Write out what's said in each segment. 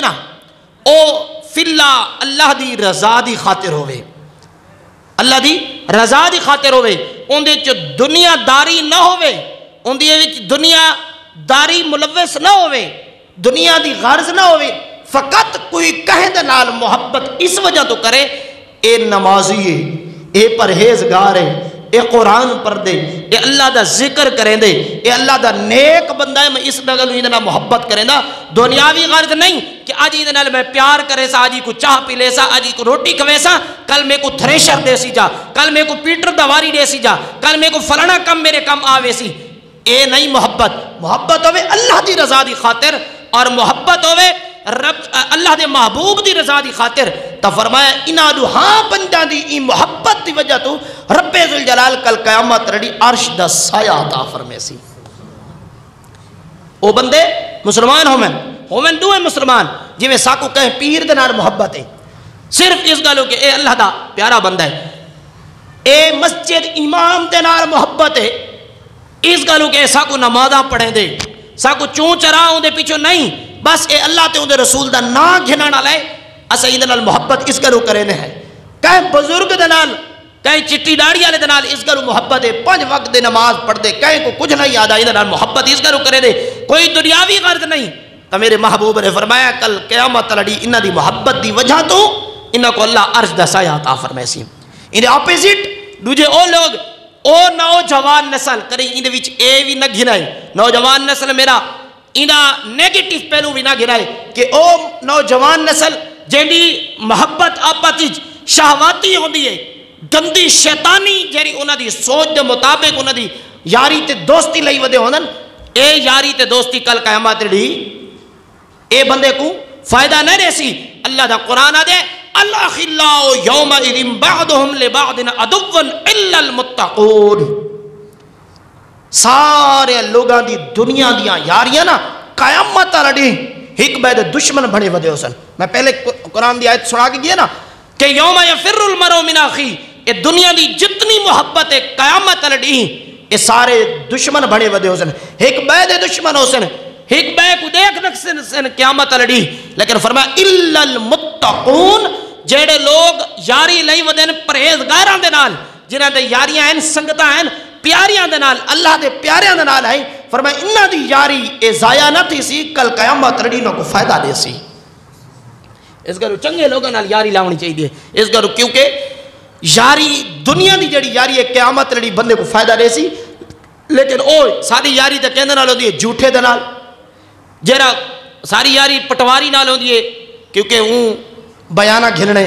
ہوئے نا او فلا اللہ دی رضا دی خاطر ہوئے، اللہ دی رضا دی خاطر ہوئے، ان دے چ دنیا داری نہ ہوئے، ان دے وچ دنیا داری ملوث نہ ہوئے، دنیا دی غرض نہ ہوئے، فقط کوئی کہہ دے نال محبت اس وجہ تو کرے اے نمازی ہے، اے پرہیزگار ہے، اے قرآن پڑھ دے، اے اللہ دا ذکر کریں دے، اے اللہ دا نیک بندہ ہے، میں اس نگل ہی نال محبت کریں دا، دنیاوی غرض نہیں کہ آج ہی نال میں پیار کرے سا، آج ہی کو چاہ پی لے سا، آج ہی کو روٹی کھوے سا، کل میں کو تھریشر دے سی جا، کل میں کو پیٹر دواری دے سی جا، کل میں کو فلانا کم میرے کم آوے سی، اے نہیں محبت، محبت ہوئے اللہ دی رضا دی خاطر، اور محبت ہوئے رب اللہ دے محبوب دی رضا دی خاطر، تا فرمایا انہاں ہاں بندہ دی ای محبت دی وجہ تو رب ذوالجلال کل قیامت رڑی عرش دا سایہ عطا فرمے سی۔ او بندے مسلمان ہومن دوئے مسلمان جی میں ساکو کہیں پیر دے نال محبت ہے، صرف اس گالو کہ اے اللہ دا پیارا بندہ ہے، اے مسجد امام دے نال محبت ہے، اس گالو کہ ساکو نمازاں پڑھیں دے، ساکو چون چراؤں دے پیچھو نہیں، بس اے اللہ تے اندے رسول دا نا گھنانا لائے، اسا ہی دنال محبت اس گلو کرے نے ہے، کہیں بزرگ دنال، کہیں چٹی داڑی آلے دنال اس گلو محبت ہے، 5 وقت دے نماز پڑھ دے، کہیں کو کچھ نہیں یاد آئی دنال محبت اس گلو کرے دے، کوئی دنیاوی غرض نہیں، تو میرے محبوب نے فرمایا کل قیامت لڑی انہاں دی محبت دی وجہ تو انہاں کو اللہ عرش دا سایہ عطا فرمائے سی۔ ان دے اپوزٹ دوجے او لوگ او نوجوان نسل کریں ان دے وچ اے بھی نہ گھنائے، نوجوان نسل میرا انہاں نیگیٹیو پہلو بھی نہ گرائے کہ او نوجوان نسل جیڑی محبت آپس شہواتی ہوندی ہے، گندی شیطانی جیڑی انہاں دی سوچ دے مطابق انہاں دی یاری تے دوستی لئی ودے ہوندن، اے یاری تے دوستی کل قیامت دی اے بندے کو فائدہ نہ رہسی۔ اللہ دا قرآن دے الاخلاء یومئذ بعضهم لبعض عدو الا المتقون، سارے لوگاں دی دنیا دیاں یاریاں نا قیامت لڑی ایک بید دشمن بنے ودے ہو سن۔ میں پہلے قرآن دی آیت سنا کے گیا نا کہ یوم یفر المرء من اخیہ، اے دنیا دی جتنی محبت ہے قیامت لڑی اے سارے دشمن بنے ودے ہو سن، ایک بید دشمن ہو سن، ایک بے کو دیکھ نکسن سن قیامت لڑی، لیکن فرمایا الا المتقون، جیڑے لوگ یاری لئی ودن پرہیزگاراں دے نال، جنہاں دے یاریاں ہیں سنگتاں ہیں پیاریاں دے نال، اللہ دے پیاریاں دے نال ہیں، فرمایا انہاں دی یاری اے ضائع نہ تھی سی، کل قیامت رڑی نہ کو فائدہ دے سی۔ اس گھرو چنگے لوگاں نال یاری لاونی چاہیے، اس گھرو کیونکہ یاری دنیا دی جڑی یاری ہے قیامت رڑی بندے کو فائدہ دے سی، لیکن او ساری یاری تے کہندے نال ہوندی ہے جھوٹے دے نال، جیڑا ساری یاری پٹواری نال ہوندی ہے کیونکہ اون بیانہ گھننے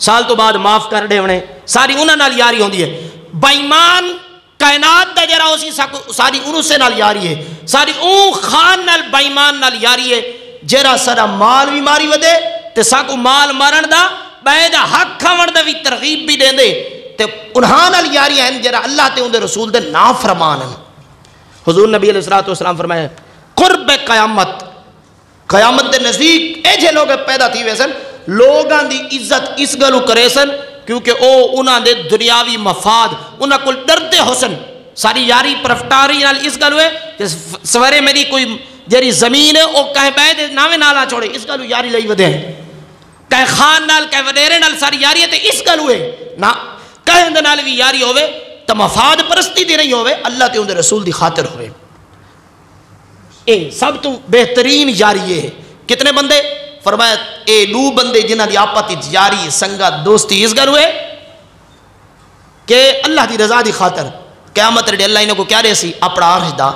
سال تو بعد معاف کر دے ہونے، ساری انہاں نال یاری ہوندی ہے۔ بے ایمان کائنات دا جرا اسی ساری انہوں سے نال یاری ہے، ساری اون خان نال بے ایمان نال یاری ہے، جرا سارا مال بھی ماری ودے تے ساکو مال مارن دا بے دا حق کھاون دا بھی ترغیب بھی دے دے تے انہاں نال یاری ہیں جرا اللہ تے اندے رسول دے نافرمان ہیں۔ حضور نبی علیہ السلام فرمائے قرب قیامت، قیامت دے نزدیک اے جے لوگ پیدا تھی ویسن لوگاں دی عزت اس گلو کرے سن کیونکہ او انہاں دے دنیاوی مفاد انہاں کو ڈردے حسن، ساری یاری پرفتاری نال اس گلو ہے کہ سوارے میری کوئی جری زمین ہے او کہیں بید ناوے نالا چھوڑے اس گلو یاری لئی ودے ہیں، کہیں خان نال کہیں وڈیرے نال ساری یاری ہے تے اس گلو ہے نا، کہیں دے نال بھی یاری ہوئے تو مفاد پرستی دی نہیں ہوئے، اللہ تے اندے رسول دی خاطر ہوئے۔ اے سب تو بہترین یاری ہے، کتنے بندے فرمایا اے لو بندے جنہ دی آپتی یاری سنگت دوستی اس گھر ہوئے کہ اللہ دی رضا دی خاطر قیامت رڑی اللہ انہوں کو کیا رہے سی اپنا عرش دا